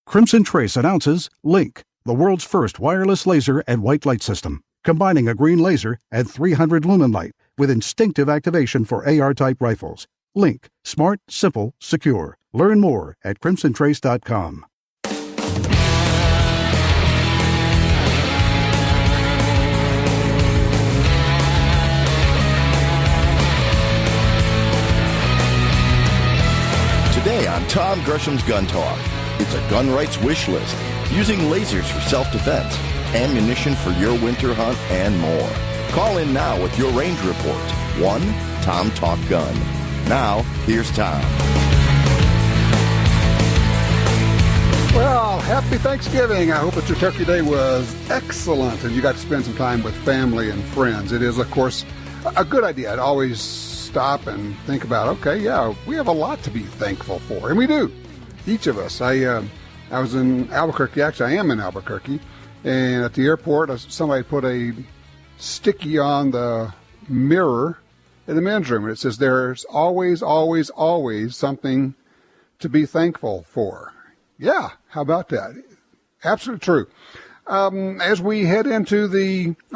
Crimson Trace announces Link, the world's first wireless laser and white light system, combining a green laser and 300 lumen light with instinctive activation for AR-type rifles. Link, smart, simple, secure. Learn more at crimsontrace.com. Today on Tom Gresham's Gun Talk, it's a gun rights wish list, using lasers for self-defense, ammunition for your winter hunt, and more. Call in now with your range report. 1-TOM-TALK-GUN. Now, here's Tom. Well, happy Thanksgiving. I hope that your turkey day was excellent and you got to spend some time with family and friends. It is, of course, a good idea. I'd always stop and think about, okay, yeah, we have a lot to be thankful for, and we do, each of us. I was in Albuquerque. Actually, I am in Albuquerque, and at the airport, somebody put a sticky on the mirror in the men's room, and it says, there's always, always, always something to be thankful for. Yeah, how about that? Absolutely true. As we head into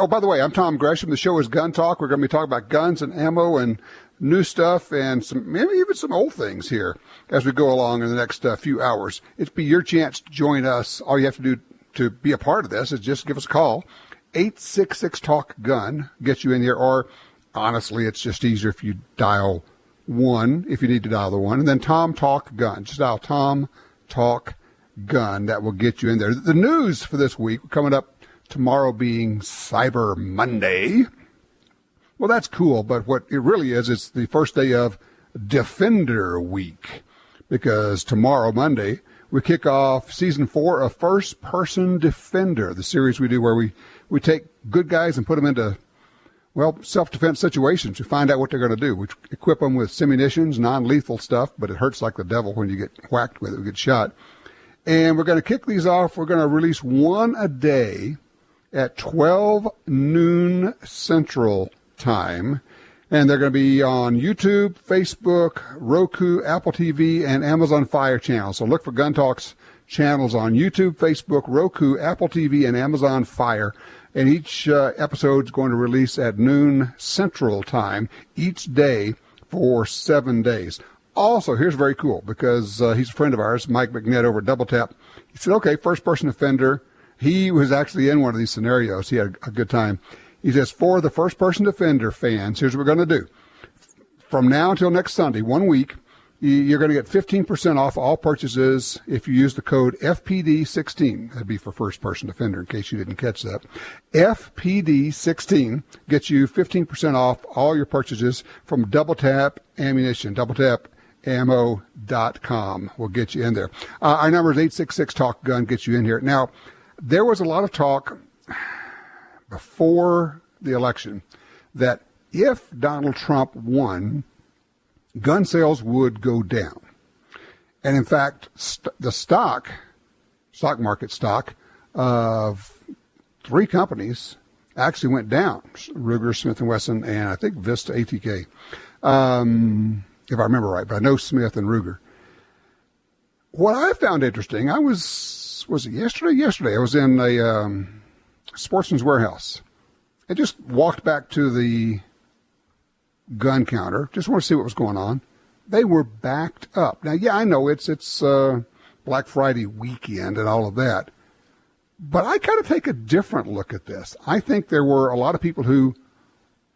by the way, I'm Tom Gresham. The show is Gun Talk. We're going to be talking about guns and ammo and new stuff and maybe even some old things here as we go along in the next few hours. It'll be your chance to join us. All you have to do to be a part of this is just give us a call. 866-TALK-GUN gets you in here, or honestly, it's just easier if you dial 1, if you need to dial the 1, and then Tom Talk Gun. Just dial Tom Talk Gun. That will get you in there. The news for this week, coming up tomorrow being Cyber Monday. Well, that's cool, but what it really is, it's the first day of Defender Week, because tomorrow, Monday, we kick off Season 4 of First Person Defender, the series we do where we take good guys and put them into, well, self-defense situations. We find out what they're going to do. We equip them with simunitions, non-lethal stuff, but it hurts like the devil when you get whacked with it, we get shot. And we're going to kick these off. We're going to release one a day at 12 noon Central Time. And they're going to be on YouTube, Facebook, Roku, Apple TV, and Amazon Fire channels. So look for Gun Talk's channels on YouTube, Facebook, Roku, Apple TV, and Amazon Fire. And each episode is going to release at noon Central Time each day for 7 days. Also, here's very cool, because he's a friend of ours, Mike McNett over at Double Tap. He said, okay, first-person offender. He was actually in one of these scenarios. He had a good time. He says, for the first-person defender fans, here's what we're going to do. From now until next Sunday, 1 week, you're going to get 15% off all purchases if you use the code FPD16. That'd be for first-person defender, in case you didn't catch that. FPD16 gets you 15% off all your purchases from Double Tap Ammunition. Double Tap ammo.com will get you in there. Our number is 866-TALK-GUN, gets you in here. Now, there was a lot of talk before the election that if Donald Trump won, gun sales would go down. And in fact, the stock market of 3 companies actually went down. Ruger, Smith & Wesson, and I think Vista ATK. If I remember right, but I know Smith and Ruger. What I found interesting, was it yesterday? Yesterday, I was in a Sportsman's Warehouse. I just walked back to the gun counter. Just want to see what was going on. They were backed up. Now, yeah, I know it's Black Friday weekend and all of that, but I kind of take a different look at this. I think there were a lot of people who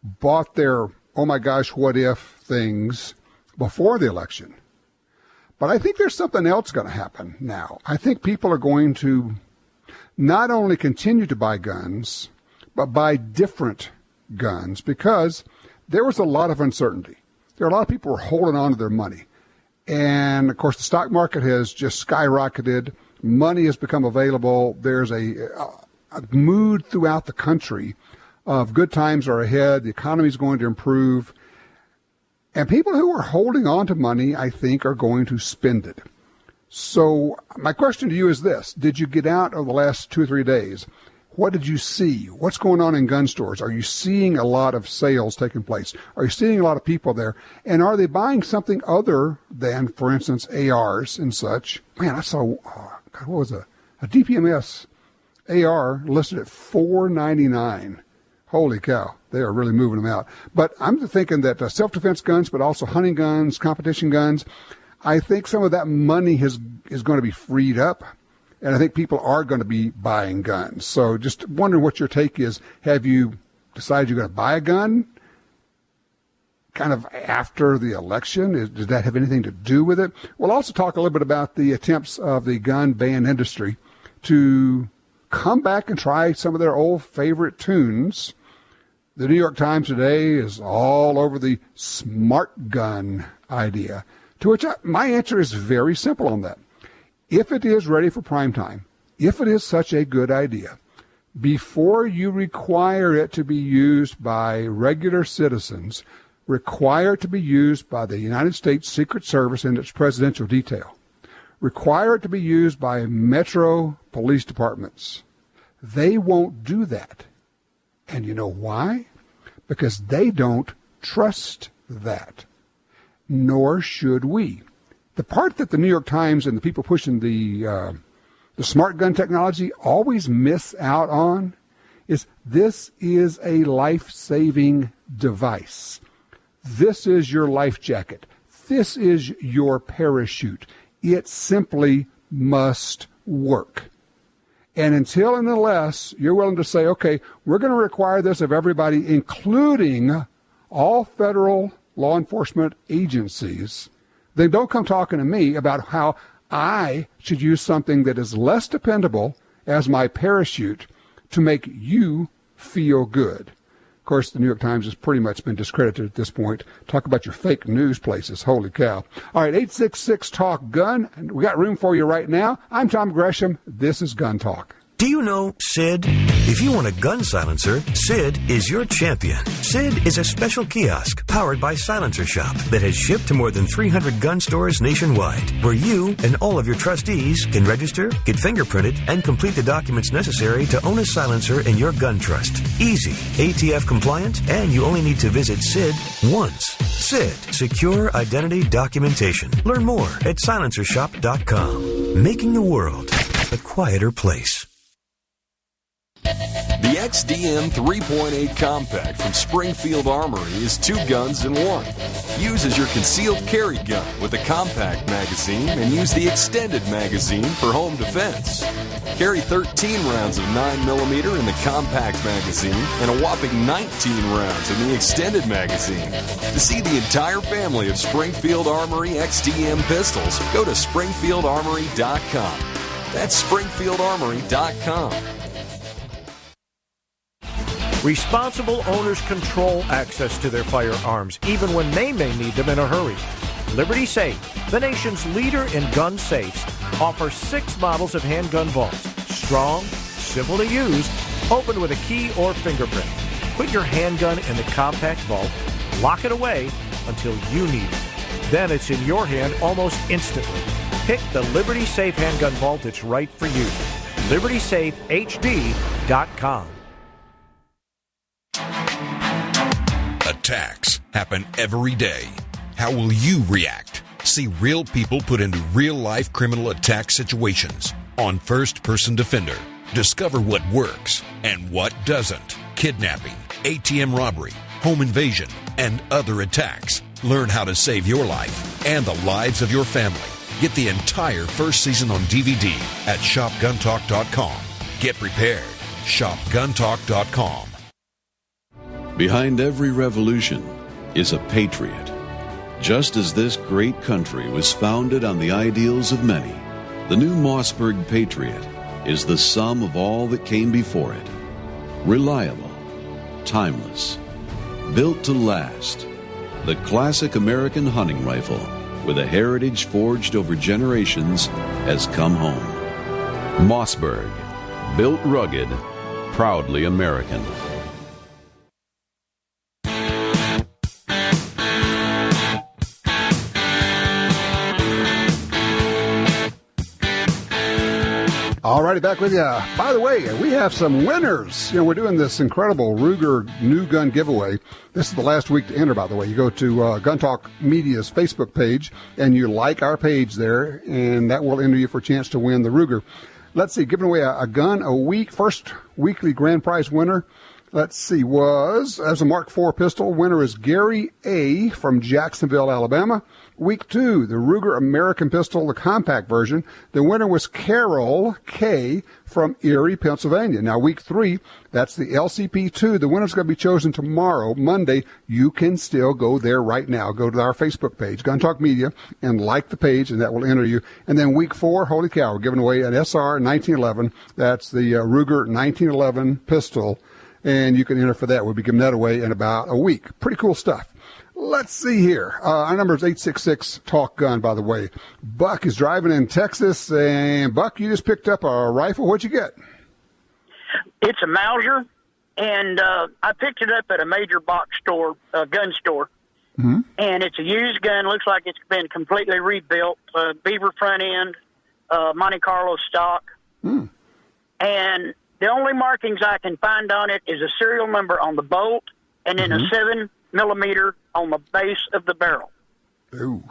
bought their, oh my gosh, what if things before the election. But I think there's something else going to happen now. I think people are going to not only continue to buy guns, but buy different guns, because there was a lot of uncertainty. There are a lot of people who are holding on to their money. And, of course, the stock market has just skyrocketed. Money has become available. There's a mood throughout the country of good times are ahead. The economy is going to improve. And people who are holding on to money, I think, are going to spend it. So my question to you is this. Did you get out over the last 2 or 3 days? What did you see? What's going on in gun stores? Are you seeing a lot of sales taking place? Are you seeing a lot of people there? And are they buying something other than, for instance, ARs and such? Man, I saw God, what was a DPMS AR listed at $499. Holy cow, they are really moving them out. But I'm thinking that self-defense guns, but also hunting guns, competition guns, I think some of that money is going to be freed up, and I think people are going to be buying guns. So just wondering what your take is. Have you decided you're going to buy a gun kind of after the election? Does that have anything to do with it? We'll also talk a little bit about the attempts of the gun ban industry to come back and try some of their old favorite tunes. The New York Times today is all over the smart gun idea, to which my answer is very simple on that. If it is ready for prime time, if it is such a good idea, before you require it to be used by regular citizens, require it to be used by the United States Secret Service and its presidential detail, require it to be used by metro police departments. They won't do that. And you know why? Because they don't trust that. Nor should we. The part that the New York Times and the people pushing the smart gun technology always miss out on is this is a life-saving device. This is your life jacket. This is your parachute. It simply must work. And until and unless you're willing to say, okay, we're going to require this of everybody, including all federal law enforcement agencies, then don't come talking to me about how I should use something that is less dependable as my parachute to make you feel good. Of course, the New York Times has pretty much been discredited at this point. Talk about your fake news places. Holy cow. All right, 866-TALK-GUN. We got room for you right now. I'm Tom Gresham. This is Gun Talk. Do you know SID? If you want a gun silencer, SID is your champion. SID is a special kiosk powered by Silencer Shop that has shipped to more than 300 gun stores nationwide, where you and all of your trustees can register, get fingerprinted, and complete the documents necessary to own a silencer in your gun trust. Easy, ATF compliant, and you only need to visit SID once. SID, Secure Identity Documentation. Learn more at silencershop.com. Making the world a quieter place. The XDM 3.8 Compact from Springfield Armory is 2 guns in 1. Use as your concealed carry gun with a compact magazine and use the extended magazine for home defense. Carry 13 rounds of 9mm in the compact magazine and a whopping 19 rounds in the extended magazine. To see the entire family of Springfield Armory XDM pistols, go to SpringfieldArmory.com. That's SpringfieldArmory.com. Responsible owners control access to their firearms, even when they may need them in a hurry. Liberty Safe, the nation's leader in gun safes, offers 6 models of handgun vaults. Strong, simple to use, open with a key or fingerprint. Put your handgun in the compact vault, lock it away until you need it. Then it's in your hand almost instantly. Pick the Liberty Safe handgun vault that's right for you. LibertySafeHD.com. Attacks happen every day. How will you react? See real people put into real-life criminal attack situations on First Person Defender. Discover what works and what doesn't. Kidnapping, ATM robbery, home invasion, and other attacks. Learn how to save your life and the lives of your family. Get the entire first season on DVD at shopguntalk.com. Get prepared. Shopguntalk.com. Behind every revolution is a patriot. Just as this great country was founded on the ideals of many, the new Mossberg Patriot is the sum of all that came before it. Reliable, timeless, built to last. The classic American hunting rifle with a heritage forged over generations has come home. Mossberg, built rugged, proudly American. All righty, back with you. By the way, we have some winners. We're doing this incredible Ruger new gun giveaway. This is the last week to enter, by the way. You go to Gun Talk Media's Facebook page, and you like our page there, and that will enter you for a chance to win the Ruger. Let's see, giving away a gun a week. First weekly grand prize winner, let's see, as a Mark IV pistol. Winner is Gary A. from Jacksonville, Alabama. Week 2, the Ruger American pistol, the compact version. The winner was Carol K. from Erie, Pennsylvania. Now, week 3, that's the LCP2. The winner's going to be chosen tomorrow, Monday. You can still go there right now. Go to our Facebook page, Gun Talk Media, and like the page, and that will enter you. And then week 4, holy cow, we're giving away an SR 1911. That's the Ruger 1911 pistol. And you can enter for that. We'll be giving that away in about a week. Pretty cool stuff. Let's see here. Our number is 866-TALK-GUN, by the way. Buck is driving in Texas. And, Buck, you just picked up a rifle. What'd you get? It's a Mauser, and I picked it up at a major box store, gun store. Mm-hmm. And it's a used gun. Looks like it's been completely rebuilt. Beaver front end, Monte Carlo stock. Mm. And the only markings I can find on it is a serial number on the bolt and then a 7mm on the base of the barrel. Ooh.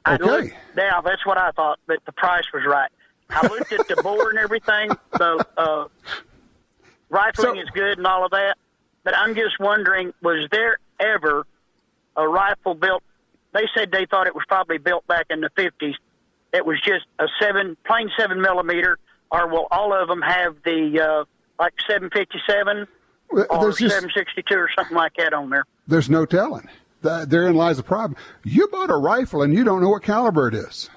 Okay. Yeah, that's what I thought, but the price was right. I looked at the bore and everything. The rifling is good and all of that, but I'm just wondering, was there ever a rifle built? They said they thought it was probably built back in the 50s. It was just a plain 7mm. Or will all of them have the, like 757 or 762 or something like that on there? There's no telling. Therein lies the problem. You bought a rifle and you don't know what caliber it is.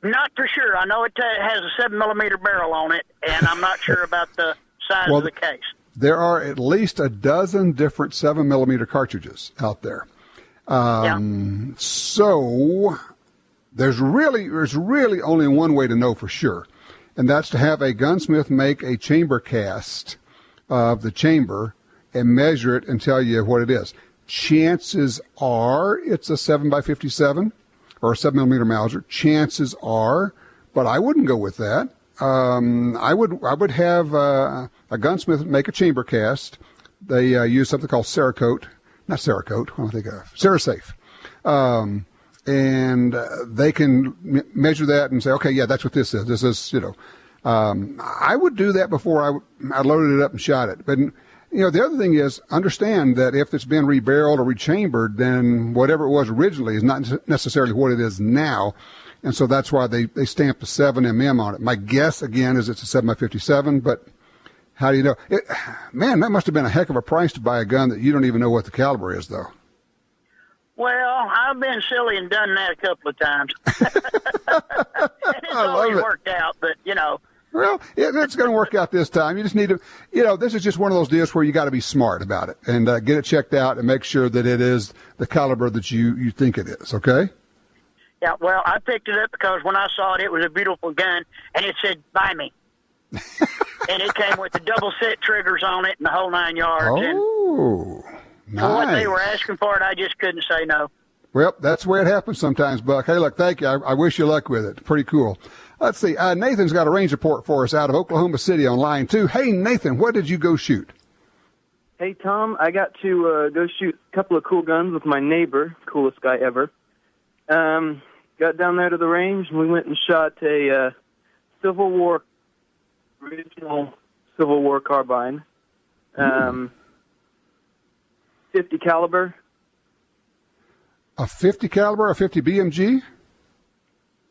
Not for sure. I know it has a 7mm barrel on it, and I'm not sure about the size of the case. There are at least a dozen different 7mm cartridges out there. So there's really only one way to know for sure. And that's to have a gunsmith make a chamber cast of the chamber and measure it and tell you what it is. Chances are it's a 7x57 or a 7mm Mauser. Chances are, but I wouldn't go with that. I would have a gunsmith make a chamber cast. They use something called Cerakote. Not Cerakote. What do I think of? Cerasafe. And they can measure that and say, okay, yeah, that's what this is. This is, I would do that before I loaded it up and shot it. But, the other thing is understand that if it's been rebarreled or rechambered, then whatever it was originally is not necessarily what it is now. And so that's why they stamped a 7mm on it. My guess, again, is it's a 7x57, but how do you know? Man, that must have been a heck of a price to buy a gun that you don't even know what the caliber is, though. Well, I've been silly and done that a couple of times. And it's always worked out, but, Well, it's going to work out this time. You just need to, this is just one of those deals where you got to be smart about it and get it checked out and make sure that it is the caliber that you think it is, okay? Yeah, well, I picked it up because when I saw it, it was a beautiful gun, and it said, buy me. And it came with the double set triggers on it and the whole 9 yards. Oh, nice. For what they were asking for it, I just couldn't say no. Well, that's the way it happens sometimes, Buck. Hey, look, thank you. I wish you luck with it. Pretty cool. Let's see. Nathan's got a range report for us out of Oklahoma City on line 2. Hey, Nathan, what did you go shoot? Hey, Tom, I got to go shoot a couple of cool guns with my neighbor, coolest guy ever. Got down there to the range, and we went and shot a original Civil War carbine, 50 caliber. A 50 caliber, a 50 BMG?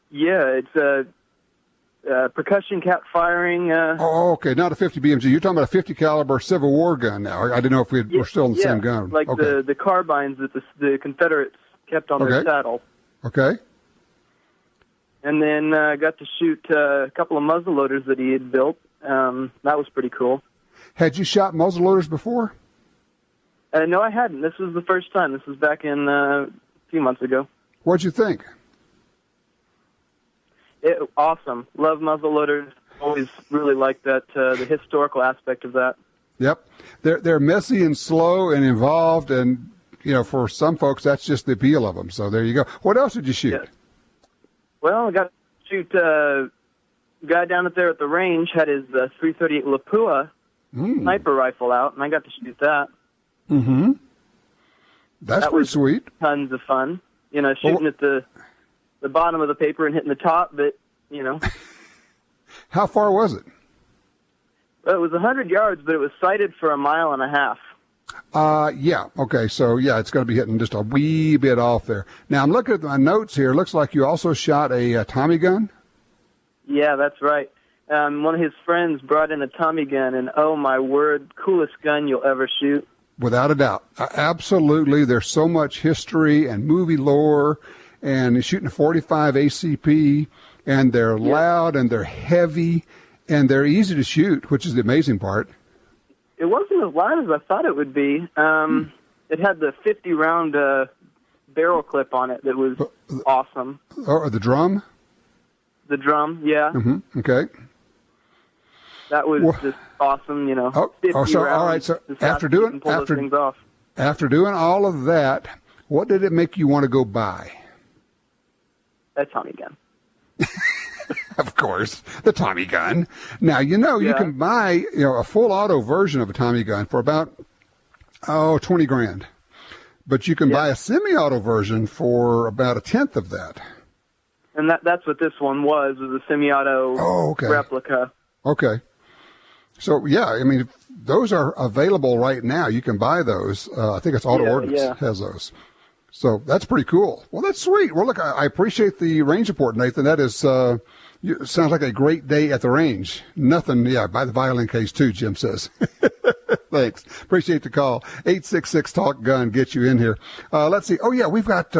Yeah, it's a percussion cap firing. Okay, not a 50 BMG. You're talking about a 50 caliber Civil War gun now. I didn't know if we're still in the same gun. Like okay. the carbines that the Confederates kept on their saddle. Okay. And then got to shoot a couple of muzzleloaders that he had built. That was pretty cool. Had you shot muzzleloaders before? No, I hadn't. This was the first time. This was back in a few months ago. What'd you think? Awesome. Love muzzleloaders. Always really liked that, the historical aspect of that. Yep. They're messy and slow and involved, and, for some folks, that's just the appeal of them. So there you go. What else did you shoot? Yeah. Well, I got to shoot guy down there at the range had his 338 Lapua sniper rifle out, and I got to shoot that. Mm-hmm. That's that pretty was sweet. Tons of fun. You know, shooting at the bottom of the paper and hitting the top, but, you know. How far was it? Well, it was 100 yards, but it was sighted for 1.5 miles. Yeah. Okay. So, yeah, it's going to be hitting just a wee bit off there. Now, I'm looking at my notes here. It looks like you also shot a Tommy gun. Yeah, that's right. One of his friends brought in a Tommy gun, and oh, my word, coolest gun you'll ever shoot. Without a doubt. Absolutely. There's so much history and movie lore, and he's shooting a 45 ACP, and they're loud, and they're heavy, and they're easy to shoot, which is the amazing part. It wasn't as loud as I thought it would be. It had the 50-round barrel clip on it that was awesome. Oh, the drum? The drum, yeah. Mm-hmm. Okay. That was just awesome, you know. 50 all right. rounds, So after doing all of that, what did it make you want to go buy? A Tommy gun. Of course, the Tommy gun. Now, you can buy, a full auto version of a Tommy gun for about, $20,000. But you can buy a semi-auto version for about 1/10 of that. And that's what this one was a semi-auto replica. Okay. So, yeah, I mean, those are available right now. You can buy those. I think it's Auto Ordnance has those. So that's pretty cool. Well, that's sweet. Well, look, I appreciate the range report, Nathan. That is sounds like a great day at the range. Nothing, buy the violin case too, Jim says. Thanks. Appreciate the call. 866-TALK-GUN, get you in here. Let's see. Oh, yeah, we've got...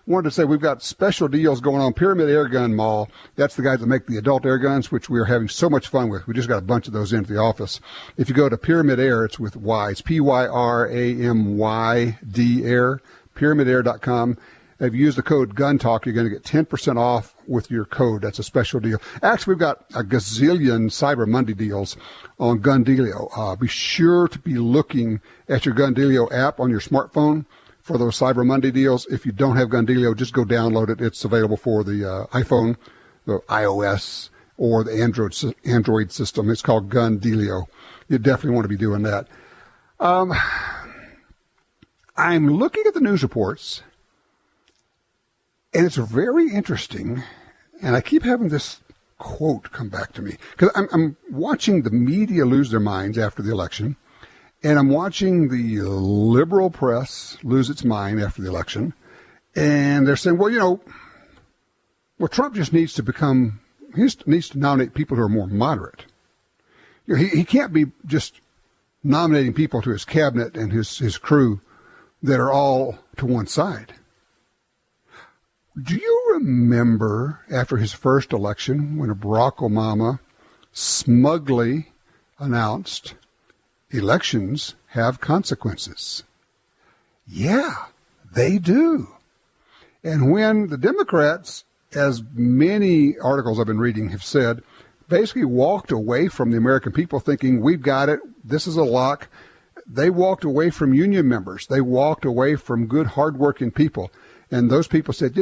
wanted to say we've got special deals going on. Pyramid Air Gun Mall. That's the guys that make the adult air guns, which we are having so much fun with. We just got a bunch of those into the office. If you go to Pyramid Air, it's with Y. It's PYRAMYD Air, pyramidair.com. If you use the code Gun Talk, you're going to get 10% off with your code. That's a special deal. Actually, we've got a gazillion Cyber Monday deals on Gun Dealio. Be sure to be looking at your Gun Dealio app on your smartphone for those Cyber Monday deals. If you don't have Gun Dealio, just go download it. It's available for the iPhone, the iOS, or the Android system. It's called Gun Dealio. You definitely want to be doing that. I'm looking at the news reports, and it's very interesting, and I keep having this quote come back to me, because I'm watching the media lose their minds after the election. And I'm watching the liberal press lose its mind after the election. And they're saying, Trump just needs to needs to nominate people who are more moderate. He can't be just nominating people to his cabinet and his crew that are all to one side. Do you remember after his first election when Barack Obama smugly announced elections have consequences? Yeah, they do. And when the Democrats, as many articles I've been reading have said, basically walked away from the American people thinking, we've got it, this is a lock, they walked away from union members. They walked away from good, hardworking people. And those people said,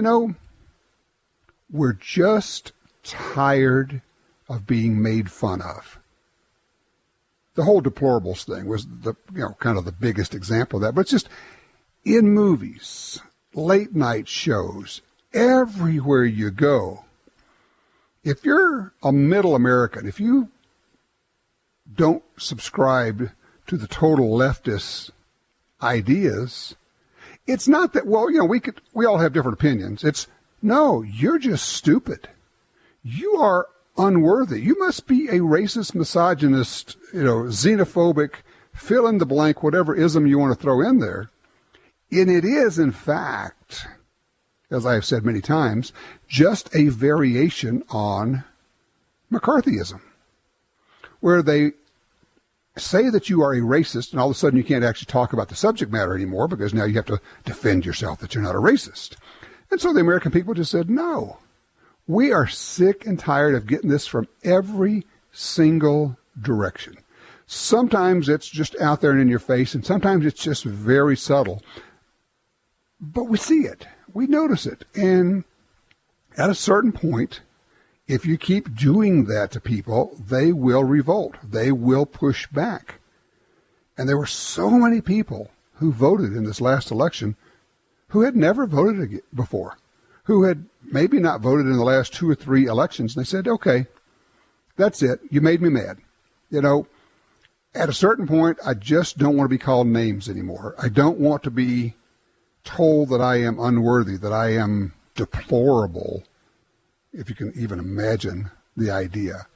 we're just tired of being made fun of. The whole deplorables thing was kind of the biggest example of that. But it's just in movies, late night shows, everywhere you go. If you're a middle American, if you don't subscribe to the total leftist ideas, it's not that, we all have different opinions. It's, no, you're just stupid. You are unworthy. You must be a racist, misogynist, xenophobic, fill in the blank, whatever ism you want to throw in there. And it is, in fact, as I have said many times, just a variation on McCarthyism, where they say that you are a racist, and all of a sudden you can't actually talk about the subject matter anymore because now you have to defend yourself that you're not a racist. And so the American people just said, no. We are sick and tired of getting this from every single direction. Sometimes it's just out there and in your face, and sometimes it's just very subtle. But we see it. We notice it. And at a certain point, if you keep doing that to people, they will revolt. They will push back. And there were so many people who voted in this last election who had never voted before, who had maybe not voted in the last 2 or 3 elections. And they said, okay, that's it. You made me mad. At a certain point, I just don't want to be called names anymore. I don't want to be told that I am unworthy, that I am deplorable, if you can even imagine the idea.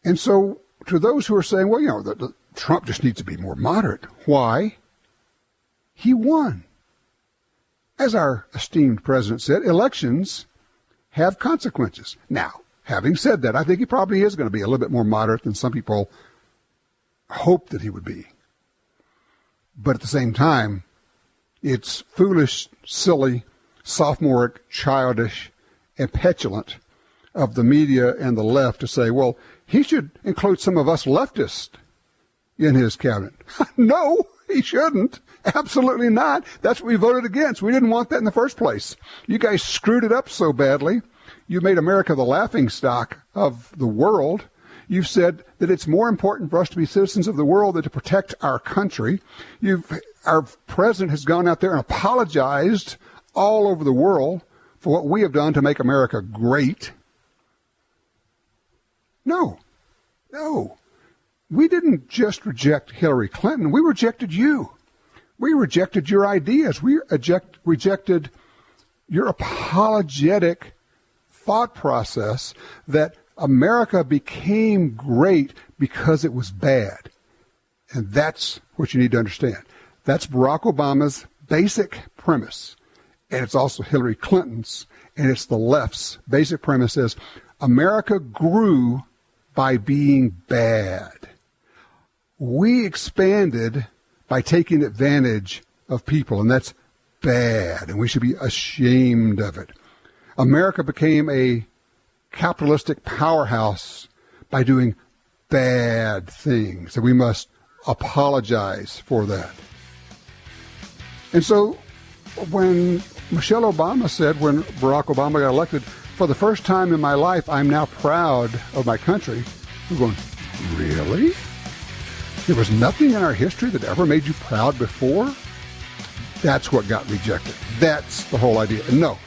And so to those who are saying, well, Trump just needs to be more moderate. Why? He won. As our esteemed president said, elections have consequences. Now, having said that, I think he probably is going to be a little bit more moderate than some people hope that he would be. But at the same time, it's foolish, silly, sophomoric, childish, and petulant of the media and the left to say, well, he should include some of us leftists in his cabinet. No, he shouldn't. Absolutely not. That's what we voted against. We didn't want that in the first place. You guys screwed it up so badly. You made America the laughingstock of the world. You've said that it's more important for us to be citizens of the world than to protect our country. Our president has gone out there and apologized all over the world for what we have done to make America great. No. We didn't just reject Hillary Clinton. We rejected you. We rejected your ideas. We rejected your apologetic thought process that America became great because it was bad. And that's what you need to understand. That's Barack Obama's basic premise. And it's also Hillary Clinton's, and it's the left's basic premise is America grew by being bad. We expanded by taking advantage of people, and that's bad, and we should be ashamed of it. America became a capitalistic powerhouse by doing bad things, and we must apologize for that. And so when Michelle Obama said, when Barack Obama got elected, for the first time in my life, I'm now proud of my country, we're going, really? There was nothing in our history that ever made you proud before? That's what got rejected. That's the whole idea. And no,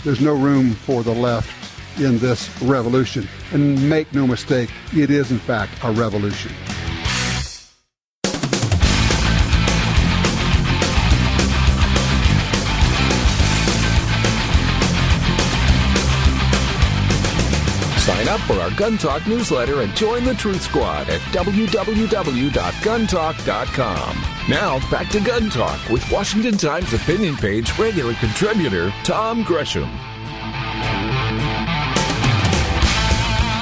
there's no room for the left in this revolution. And make no mistake, it is in fact a revolution. Sign up for our Gun Talk newsletter and join the Truth Squad at www.guntalk.com. Now, back to Gun Talk with Washington Times opinion page regular contributor Tom Gresham.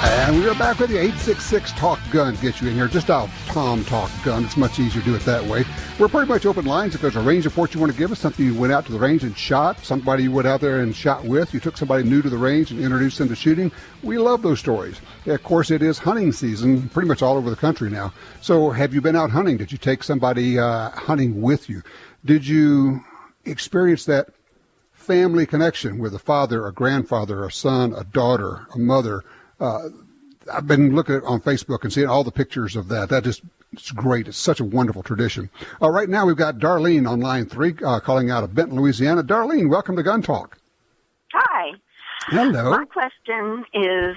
And we are back with you. 866-TALK-GUN. Get you in here. Just dial Tom Talk Gun. It's much easier to do it that way. We're pretty much open lines. If there's a range report you want to give us, something you went out to the range and shot, somebody you went out there and shot with, you took somebody new to the range and introduced them to shooting, we love those stories. Of course, it is hunting season pretty much all over the country now. So have you been out hunting? Did you take somebody hunting with you? Did you experience that family connection with a father, a grandfather, a son, a daughter, a mother? I've been looking on Facebook and seeing all the pictures of that. It's great. It's such a wonderful tradition. Right now we've got Darlene on line 3 calling out of Benton, Louisiana. Darlene, welcome to Gun Talk. Hi. Hello. My question is,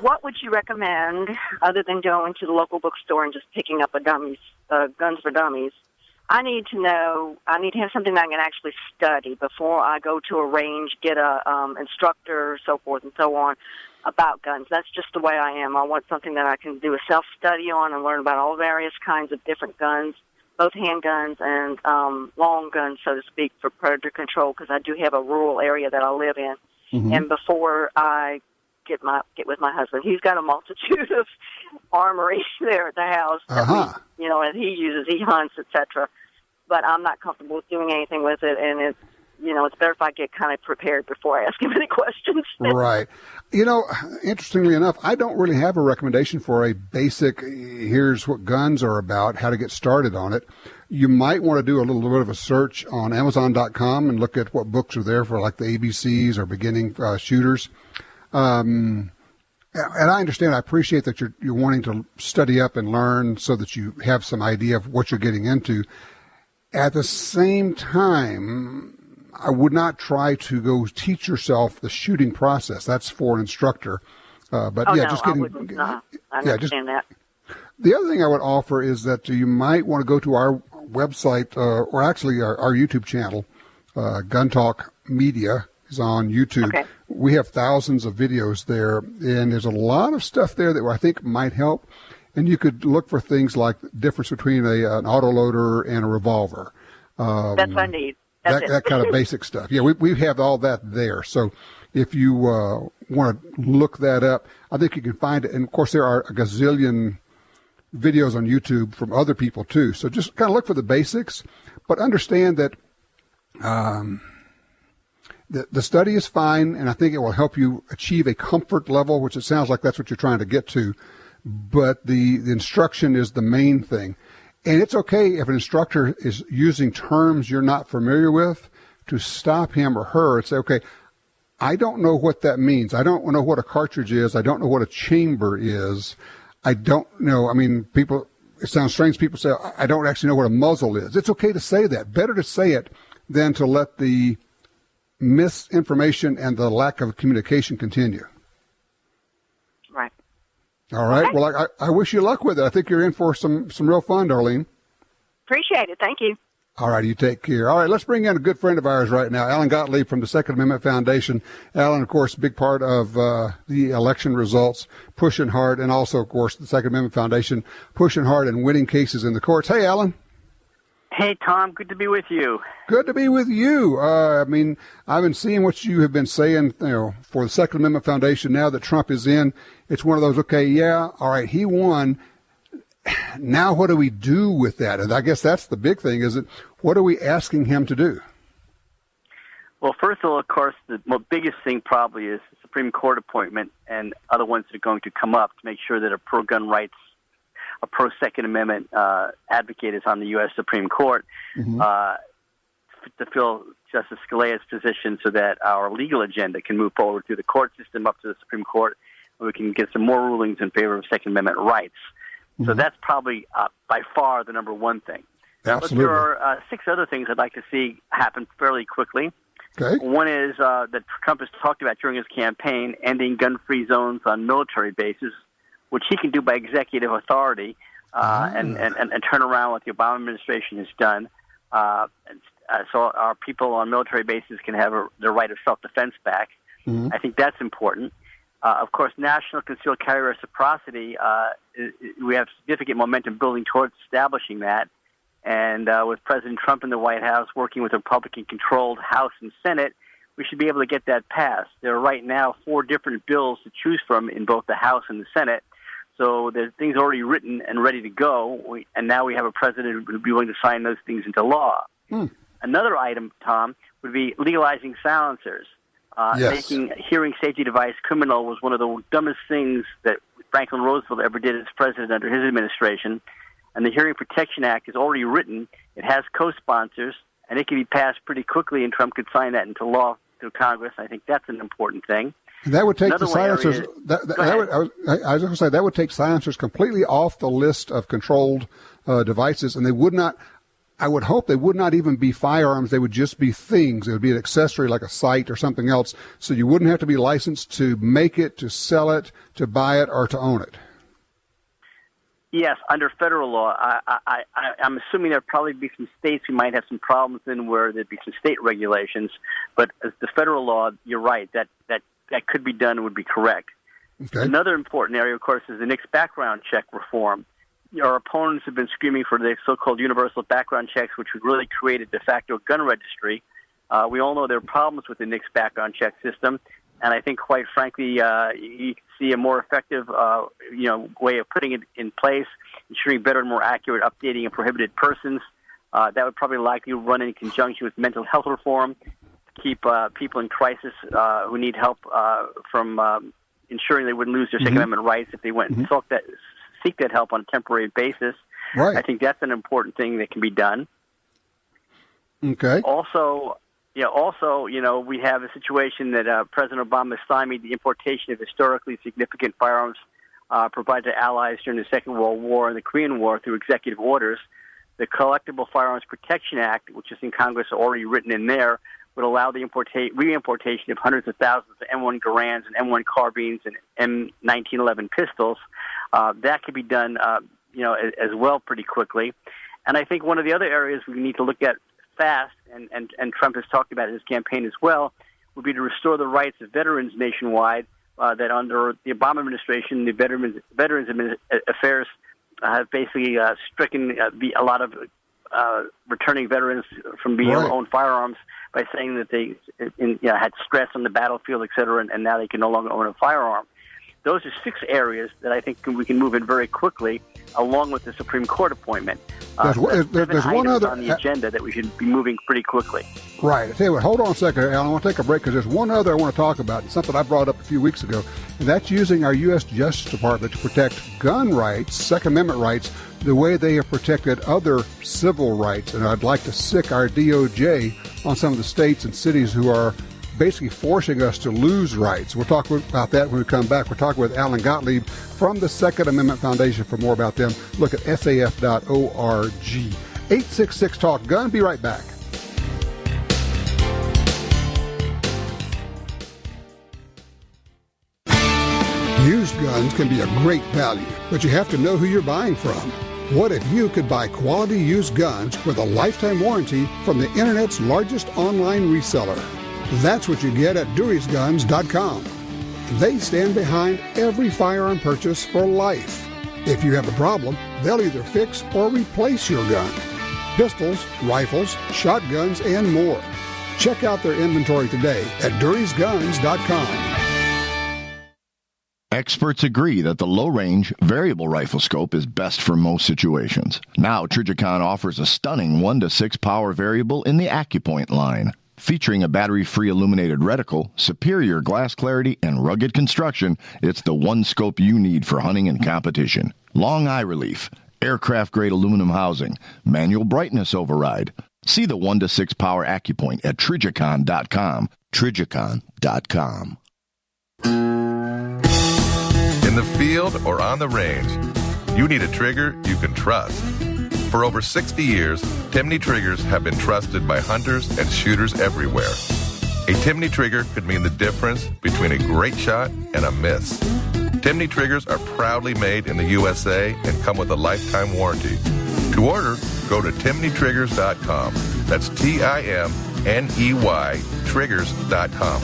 what would you recommend other than going to the local bookstore and just picking up a Guns for Dummies? I need to have something that I can actually study before I go to a range, get a instructor, so forth and so on, about guns. That's just the way I am. I want something that I can do a self-study on and learn about all various kinds of different guns, both handguns and long guns, so to speak, for predator control, because I do have a rural area that I live in. Mm-hmm. And before I get with my husband, he's got a multitude of armory there at the house that that he uses, he hunts, etc. But I'm not comfortable with doing anything with it, and it's better if I get kind of prepared before I ask him any questions. Right. Interestingly enough, I don't really have a recommendation for a basic, here's what guns are about, how to get started on it. You might want to do a little bit of a search on Amazon.com and look at what books are there for like the ABCs or beginning shooters. And I understand, I appreciate that you're wanting to study up and learn so that you have some idea of what you're getting into. At the same time, I would not try to go teach yourself the shooting process. That's for an instructor. Just getting. I understand that. The other thing I would offer is that you might want to go to our website, or actually our YouTube channel, Gun Talk Media is on YouTube. Okay. We have thousands of videos there, and there's a lot of stuff there that I think might help. And you could look for things like the difference between an autoloader and a revolver. That's what I need. That kind of basic stuff. Yeah, we have all that there. So if you want to look that up, I think you can find it. And, of course, there are a gazillion videos on YouTube from other people, too. So just kind of look for the basics, but understand that the study is fine, and I think it will help you achieve a comfort level, which it sounds like that's what you're trying to get to. But the instruction is the main thing. And it's okay if an instructor is using terms you're not familiar with to stop him or her and say, okay, I don't know what that means. I don't know what a cartridge is. I don't know what a chamber is. I don't know. I mean, it sounds strange. People say, I don't actually know what a muzzle is. It's okay to say that. Better to say it than to let the misinformation and the lack of communication continue. Right. All right. Okay. Well, I wish you luck with it. I think you're in for some real fun, Darlene. Appreciate it. Thank you. All right. You take care. All right. Let's bring in a good friend of ours right now, Alan Gottlieb from the Second Amendment Foundation. Alan, of course, a big part of the election results, pushing hard, and also, of course, the Second Amendment Foundation pushing hard and winning cases in the courts. Hey, Alan. Hey, Tom. Good to be with you. Good to be with you. I've been seeing what you have been saying, for the Second Amendment Foundation now that Trump is in. It's one of those, okay, yeah, all right, he won. Now what do we do with that? And I guess that's the big thing, is what are we asking him to do? Well, first of all, of course, the biggest thing probably is the Supreme Court appointment and other ones that are going to come up to make sure that a pro-gun rights, a pro-Second Amendment advocate is on the U.S. Supreme Court to fill Justice Scalia's position so that our legal agenda can move forward through the court system up to the Supreme Court, and we can get some more rulings in favor of Second Amendment rights. So that's probably by far the number one thing. Absolutely. But there are 6 other things I'd like to see happen fairly quickly. Okay. One is that Trump has talked about during his campaign, ending gun-free zones on military bases, which he can do by executive authority and turn around what the Obama administration has done. So our people on military bases can have the right of self-defense back. I think that's important. Of course, national concealed carry reciprocity, we have significant momentum building towards establishing that. And with President Trump in the White House working with a Republican-controlled House and Senate, we should be able to get that passed. There are right now 4 different bills to choose from in both the House and the Senate. So there's things already written and ready to go. And now we have a president who would be willing to sign those things into law. Another item, Tom, would be legalizing silencers. Making hearing safety device criminal was one of the dumbest things that Franklin Roosevelt ever did as president under his administration. And the Hearing Protection Act is already written. It has co-sponsors, and it can be passed pretty quickly, and Trump could sign that into law through Congress. I think that's an important thing. That would take the silencers. I was going to say that would take silencers completely off the list of controlled devices, and they would not. I would hope they would not even be firearms. They would just be things. It would be an accessory like a sight or something else. So you wouldn't have to be licensed to make it, to sell it, to buy it, or to own it. Yes, under federal law. I'm assuming there'd probably be some states we might have some problems in where there'd be some state regulations. But as the federal law, you're right, that could be done and would be correct. Okay. Another important area, of course, is the NICS background check reform. Our opponents have been screaming for the so-called universal background checks, which would really create a de facto gun registry. We all know there are problems with the NICS background check system, and I think, quite frankly, you can see a more effective, way of putting it in place, ensuring better and more accurate updating of prohibited persons. That would probably likely run in conjunction with mental health reform to keep people in crisis who need help from ensuring they wouldn't lose their Second Amendment rights if they went and seek that help on a temporary basis. Right. I think that's an important thing that can be done. Okay. Also, we have a situation that President Obama stymied the importation of historically significant firearms provided to allies during the Second World War and the Korean War through executive orders. The Collectible Firearms Protection Act, which is in Congress already written in there, would allow the reimportation of hundreds of thousands of M1 Garands and M1 carbines and M1911 pistols. That could be done, as well pretty quickly. And I think one of the other areas we need to look at fast, and Trump has talked about in his campaign as well, would be to restore the rights of veterans nationwide. That under the Obama administration, the Veterans Affairs have basically stricken a lot of returning veterans from being able to own firearms by saying that they had stress on the battlefield, et cetera, and now they can no longer own a firearm. Those are 6 areas that I think we can move in very quickly, along with the Supreme Court appointment. There's one other on the agenda that we should be moving pretty quickly. Right. I tell you what, hold on a second, Alan. I want to take a break because there's one other I want to talk about, something I brought up a few weeks ago, and that's using our U.S. Justice Department to protect gun rights, Second Amendment rights, the way they have protected other civil rights. And I'd like to sick our DOJ on some of the states and cities who are basically forcing us to lose rights. We'll talk about that when we come back. We're talking with Alan Gottlieb from the Second Amendment Foundation. For more about them, look at saf.org. 866-TALK-GUN. Be right back. Used guns can be a great value, but you have to know who you're buying from. What if you could buy quality used guns with a lifetime warranty from the Internet's largest online reseller? That's what you get at DuriesGuns.com. They stand behind every firearm purchase for life. If you have a problem, they'll either fix or replace your gun. Pistols, rifles, shotguns, and more. Check out their inventory today at DuriesGuns.com. Experts agree that the low-range variable rifle scope is best for most situations. Now, Trijicon offers a stunning 1-to-6 power variable in the AccuPoint line. Featuring a battery-free illuminated reticle, superior glass clarity, and rugged construction, it's the one scope you need for hunting and competition. Long eye relief, aircraft-grade aluminum housing, manual brightness override. See the 1-to-6 power AccuPoint at Trijicon.com. Trijicon.com. In the field or on the range, you need a trigger you can trust. For over 60 years, Timney triggers have been trusted by hunters and shooters everywhere. A Timney trigger could mean the difference between a great shot and a miss. Timney triggers are proudly made in the USA and come with a lifetime warranty. To order, go to TimneyTriggers.com. That's TIMNEY Triggers.com.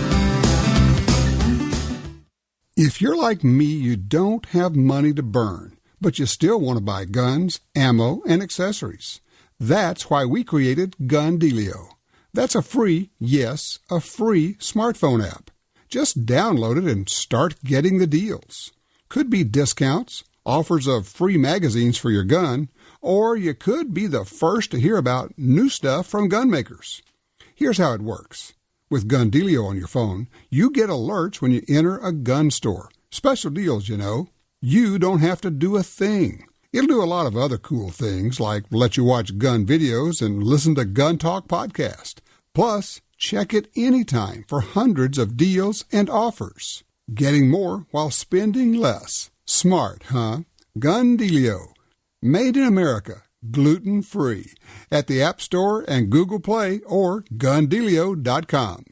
If you're like me, you don't have money to burn, but you still want to buy guns, ammo, and accessories. That's why we created Gun Dealio. That's a free, yes, a free smartphone app. Just download it and start getting the deals. Could be discounts, offers of free magazines for your gun, or you could be the first to hear about new stuff from gun makers. Here's how it works. With Gun Dealio on your phone, you get alerts when you enter a gun store. Special deals, you know. You don't have to do a thing. It'll do a lot of other cool things, like let you watch gun videos and listen to Gun Talk podcast. Plus, check it anytime for hundreds of deals and offers. Getting more while spending less. Smart, huh? Gun Dealio. Made in America. Gluten-free. At the App Store and Google Play or GunDealio.com.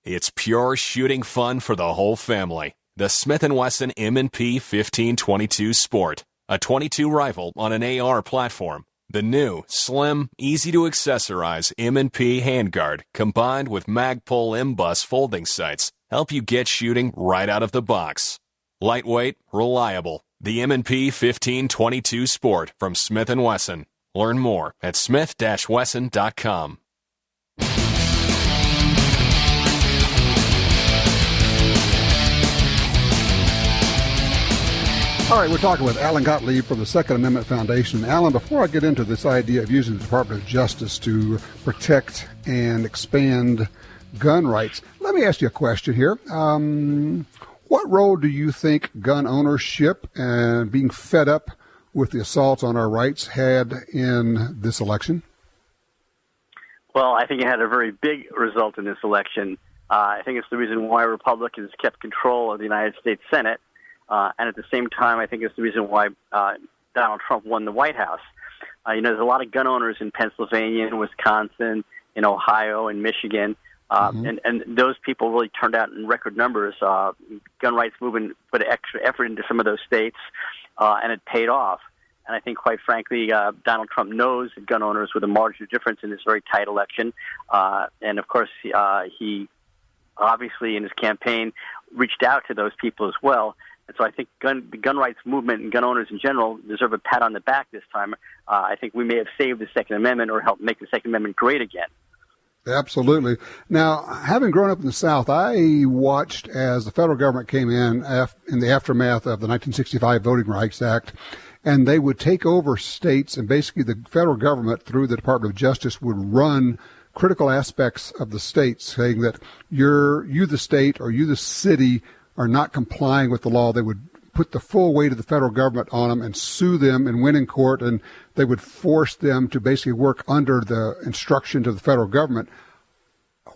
It's pure shooting fun for the whole family. The Smith & Wesson M&P 1522 Sport. A .22 rifle on an AR platform. The new, slim, easy-to-accessorize M&P handguard combined with Magpul M-Bus folding sights help you get shooting right out of the box. Lightweight, reliable. The M&P 1522 Sport from Smith & Wesson. Learn more at smith-wesson.com. All right, we're talking with Alan Gottlieb from the Second Amendment Foundation. Alan, before I get into this idea of using the Department of Justice to protect and expand gun rights, let me ask you a question here. What role do you think gun ownership and being fed up with the assaults on our rights had in this election? Well, I think it had a very big result in this election. I think it's the reason why Republicans kept control of the United States Senate. And at the same time, I think it's the reason why Donald Trump won the White House. There's a lot of gun owners in Pennsylvania and Wisconsin, in Ohio and Michigan. And those people really turned out in record numbers. Gun rights movement put extra effort into some of those states, and it paid off. And I think, quite frankly, Donald Trump knows that gun owners were the margin of difference in this very tight election. And, of course, he obviously in his campaign reached out to those people as well. And so I think the gun rights movement and gun owners in general deserve a pat on the back this time. I think we may have saved the Second Amendment or helped make the Second Amendment great again. Absolutely. Now, having grown up in the South, I watched as the federal government came in the aftermath of the 1965 Voting Rights Act, and they would take over states, and basically the federal government, through the Department of Justice, would run critical aspects of the state, saying that you the state or you the city are not complying with the law. They would put the full weight of the federal government on them and sue them and win in court, and they would force them to basically work under the instructions of the federal government.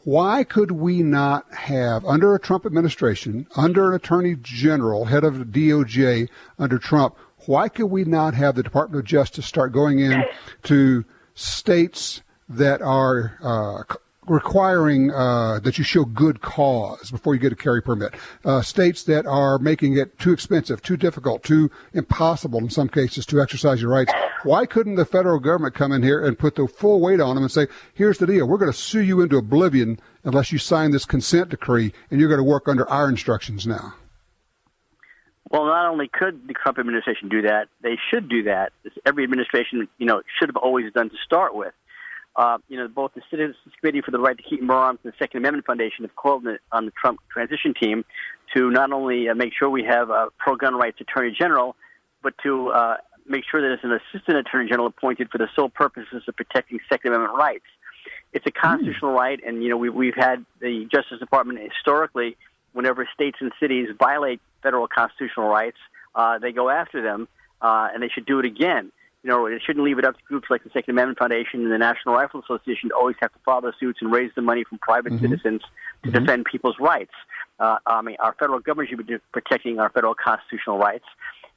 Why could we not have, under a Trump administration, under an attorney general, head of the DOJ under Trump, why could we not have the Department of Justice start going in to states that are requiring that you show good cause before you get a carry permit, states that are making it too expensive, too difficult, too impossible in some cases to exercise your rights? Why couldn't the federal government come in here and put the full weight on them and say, here's the deal, we're going to sue you into oblivion unless you sign this consent decree, and you're going to work under our instructions now? Well, not only could the Trump administration do that, they should do that. Every administration, should have always done to start with. Both the Citizens Committee for the Right to Keep and Bear Arms and the Second Amendment Foundation have called on the Trump transition team to not only make sure we have a pro-gun rights attorney general, but to make sure that there's an assistant attorney general appointed for the sole purposes of protecting Second Amendment rights. It's a constitutional right, and we've had the Justice Department historically, whenever states and cities violate federal constitutional rights, they go after them, and they should do it again. It shouldn't leave it up to groups like the Second Amendment Foundation and the National Rifle Association to always have to file those suits and raise the money from private citizens to defend people's rights. Our federal government should be protecting our federal constitutional rights.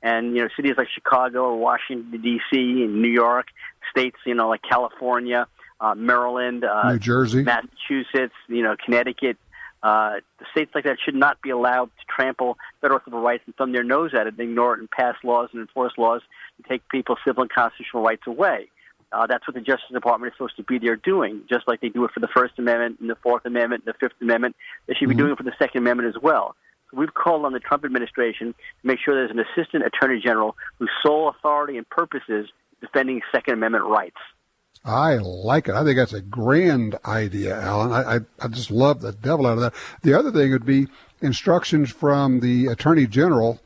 And, cities like Chicago or Washington, D.C., and New York, states, like California, Maryland, New Jersey, Massachusetts, Connecticut, states like that should not be allowed to trample federal civil rights and thumb their nose at it, and ignore it and pass laws and enforce laws and take people's civil and constitutional rights away. That's what the Justice Department is supposed to be there doing, just like they do it for the First Amendment and the Fourth Amendment and the Fifth Amendment. They should be doing it for the Second Amendment as well. So we've called on the Trump administration to make sure there's an assistant attorney general whose sole authority and purpose is defending Second Amendment rights. I like it. I think that's a grand idea, Alan. I just love the devil out of that. The other thing would be instructions from the Attorney General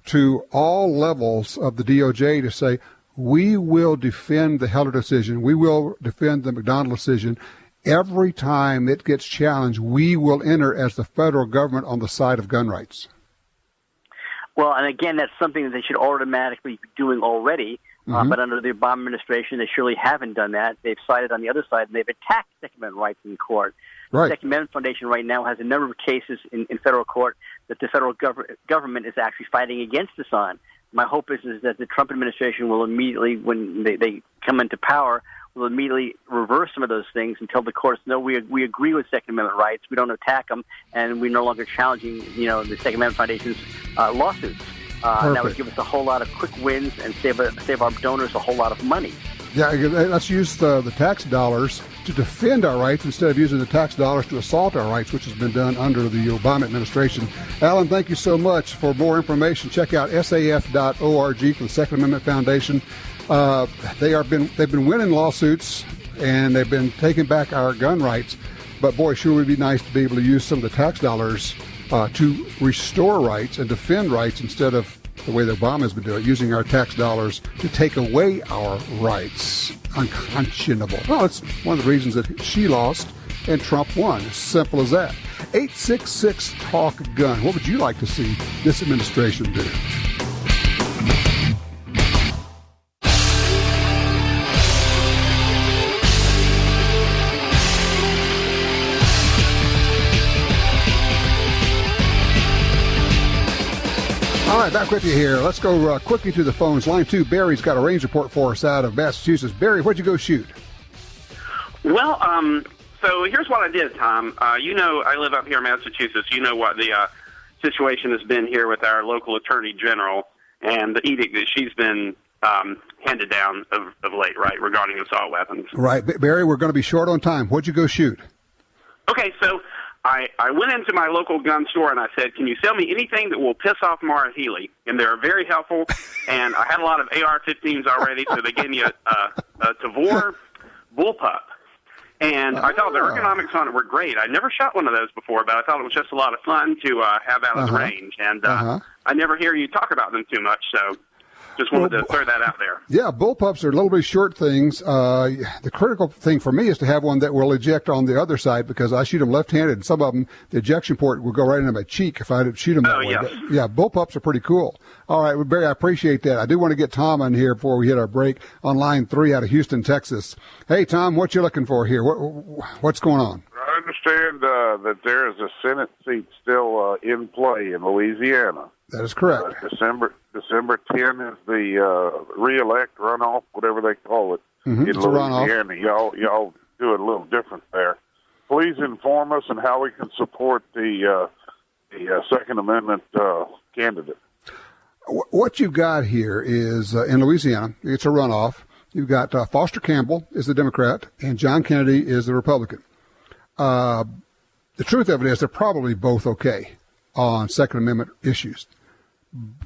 to all levels of the DOJ to say, we will defend the Heller decision. We will defend the McDonald decision. Every time it gets challenged, we will enter as the federal government on the side of gun rights. Well, and again, that's something that they should automatically be doing already. But under the Obama administration, they surely haven't done that. They've sided on the other side, and they've attacked Second Amendment rights in court. Right. The Second Amendment Foundation right now has a number of cases in federal court that the federal government is actually fighting against us on. My hope is that the Trump administration will immediately, when they come into power, will immediately reverse some of those things and tell the courts, no, we agree with Second Amendment rights, we don't attack them, and we're no longer challenging, the Second Amendment Foundation's lawsuits. That would give us a whole lot of quick wins and save our donors a whole lot of money. Yeah, let's use the tax dollars to defend our rights instead of using the tax dollars to assault our rights, which has been done under the Obama administration. Alan, thank you so much. For more information, check out saf.org for the Second Amendment Foundation. They've been winning lawsuits, and they've been taking back our gun rights. But, boy, sure would be nice to be able to use some of the tax dollars to restore rights and defend rights instead of the way that Obama has been doing it, using our tax dollars to take away our rights. Unconscionable. Well, it's one of the reasons that she lost and Trump won. As simple as that. 866-TALK-GUN. What would you like to see this administration do? All right, back with you here. Let's go quickly to the phones. Line 2, Barry's got a range report for us out of Massachusetts. Barry, where'd you go shoot? Well, so here's what I did, Tom. You know, I live up here in Massachusetts. You know what the situation has been here with our local attorney general and the edict that she's been handed down of late, right, regarding assault weapons. Right. Barry, we're going to be short on time. What'd you go shoot? Okay, so I went into my local gun store and I said, can you sell me anything that will piss off Mara Healy? And they're very helpful. And I had a lot of AR-15s already, so they gave me a Tavor bullpup. And I thought the ergonomics on it were great. I never shot one of those before, but I thought it was just a lot of fun to have out of the range. And I never hear you talk about them too much, so just wanted to throw that out there. Yeah, bullpups are little bit short things. The critical thing for me is to have one that will eject on the other side because I shoot them left-handed, and some of them, the ejection port will go right into my cheek if I shoot them that way. Yes. But, yeah, bullpups are pretty cool. All right, well, Barry, I appreciate that. I do want to get Tom on here before we hit our break on line 3 out of Houston, Texas. Hey, Tom, what you looking for here? What's going on? I understand that there is a Senate seat still in play in Louisiana. That is correct. December 10 is the re-elect runoff, whatever they call it, in It's Louisiana. Y'all do it a little different there. Please inform us on how we can support the Second Amendment candidate. What you've got here is in Louisiana, it's a runoff. You've got Foster Campbell is the Democrat and John Kennedy is the Republican. The truth of it is they're probably both okay on Second Amendment issues.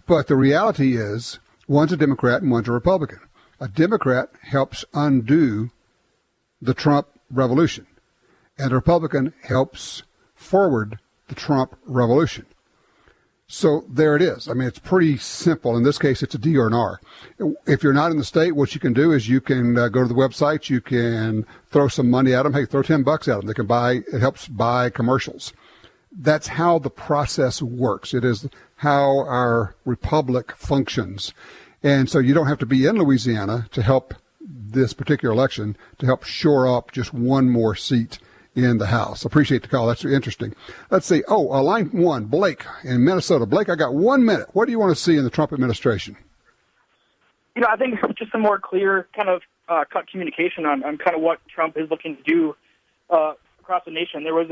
But the reality is one's a Democrat and one's a Republican. A Democrat helps undo the Trump revolution, and a Republican helps forward the Trump revolution. So there it is. I mean, it's pretty simple. In this case, it's a D or an R. If you're not in the state, what you can do is you can go to the website. You can throw some money at them. Hey, throw $10 at them. They can buy. It helps buy commercials. That's how the process works. It is how our republic functions. And so you don't have to be in Louisiana to help this particular election to help shore up just one more seat in the House. Appreciate the call. That's interesting. Let's see. Line 1, Blake in Minnesota. Blake, I got 1 minute. What do you want to see in the Trump administration? You know, I think just a more clear kind of cut communication on kind of what Trump is looking to do across the nation. There was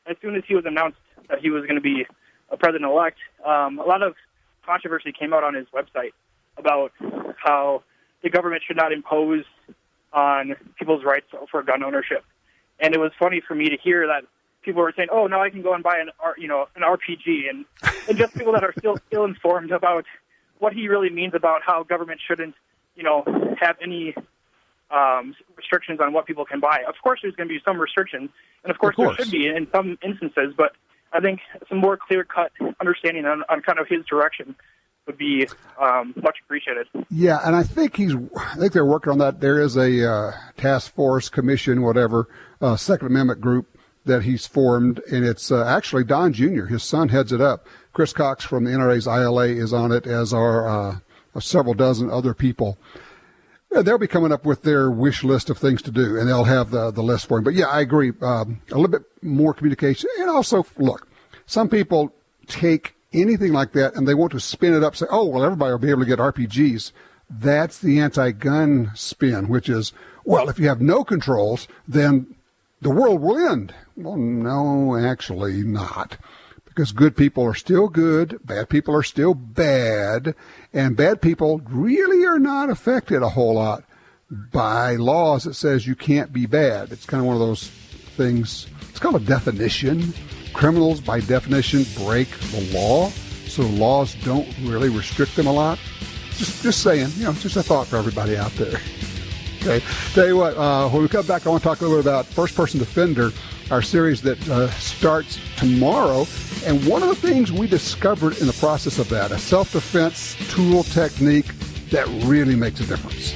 as soon as he was announced that he was going to be a president-elect, a lot of controversy came out on his website about how the government should not impose on people's rights for gun ownership. And it was funny for me to hear that people were saying, "Oh, now I can go and buy an RPG," and just people that are still ill-informed about what he really means about how government shouldn't, have any restrictions on what people can buy. Of course, there's going to be some restrictions, and of course there should be in some instances. But I think some more clear-cut understanding on kind of his direction would be much appreciated. Yeah, and I think they're working on that. There is a task force, commission, whatever, Second Amendment group that he's formed, and it's actually Don Jr., his son, heads it up. Chris Cox from the NRA's ILA is on it, as are several dozen other people. They'll be coming up with their wish list of things to do, and they'll have the list for him. But, yeah, I agree. A little bit more communication. And also, look, some people take anything like that and they want to spin it up, say, oh, well, everybody will be able to get RPGs. That's the anti-gun spin, which is, well, if you have no controls, then the world will end. Well, no, actually not. Because good people are still good, bad people are still bad, and bad people really are not affected a whole lot by laws that says you can't be bad. It's kind of one of those things. It's called a definition. Criminals, by definition, break the law, so laws don't really restrict them a lot. Just saying, just a thought for everybody out there. Okay, tell you what, when we come back, I want to talk a little bit about First Person Defender, our series that starts tomorrow. And one of the things we discovered in the process of that, a self-defense tool technique that really makes a difference.